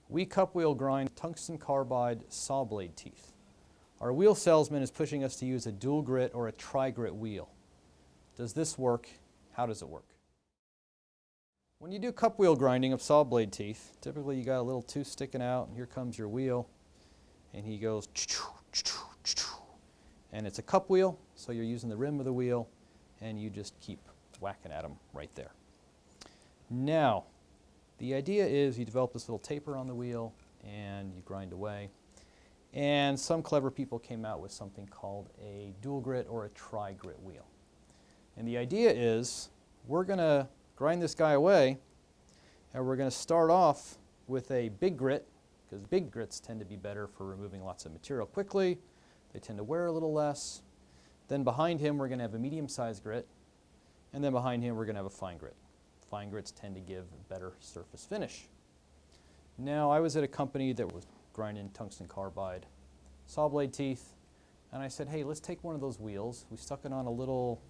We cup wheel grind tungsten carbide saw blade teeth. Our wheel salesman is pushing us to use a dual grit or a tri-grit wheel. Does this work? How does it work? When you do cup wheel grinding of saw blade teeth, typically you got a little tooth sticking out, and here comes your wheel, and he goes, and it's a cup wheel, so you're using the rim of the wheel, and you just keep whacking at them right there. Now, the idea is you develop this little taper on the wheel and you grind away. And some clever people came out with something called a dual grit or a tri-grit wheel. And the idea is we're going to grind this guy away, and we're going to start off with a big grit, because big grits tend to be better for removing lots of material quickly. They tend to wear a little less. Then behind him we're going to have a medium-sized grit, and then behind him we're going to have a fine grit. Fine grits tend to give better surface finish. Now, I was at a company that was grinding tungsten carbide saw blade teeth, and I said, hey, let's take one of those wheels. We stuck it on a little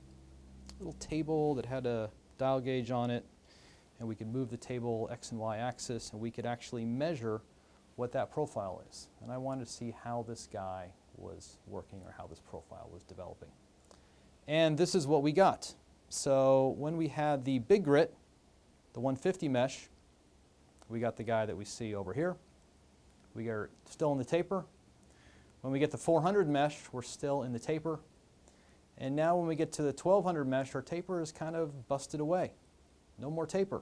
table that had a dial gauge on it, and we could move the table X and Y axis, and we could actually measure what that profile is. And I wanted to see how this guy was working or how this profile was developing. And this is what we got. So when we had the big grit, the 150 mesh, we got the guy that we see over here. We are still in the taper. When we get the 400 mesh, we're still in the taper. And now when we get to the 1200 mesh, our taper is kind of busted away. No more taper.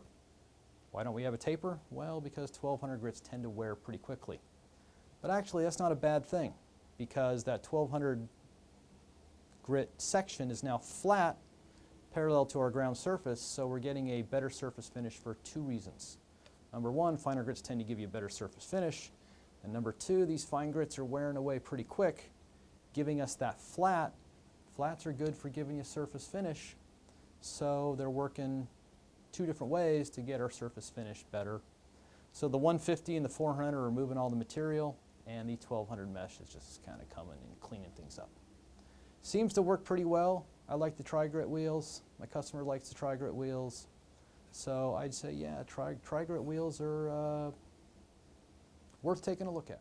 Why don't we have a taper? Well, because 1200 grits tend to wear pretty quickly. But actually, that's not a bad thing, because that 1200 grit section is now flat parallel to our ground surface, so we're getting a better surface finish for two reasons. Number one, finer grits tend to give you a better surface finish, and number two, these fine grits are wearing away pretty quick, giving us that flat. Flats are good for giving you surface finish, so they're working two different ways to get our surface finish better. So the 150 and the 400 are removing all the material, and the 1200 mesh is just kind of coming and cleaning things up. Seems to work pretty well. I like the tri-grit wheels. My customer likes the tri-grit wheels. So I'd say, yeah, tri-grit wheels are worth taking a look at.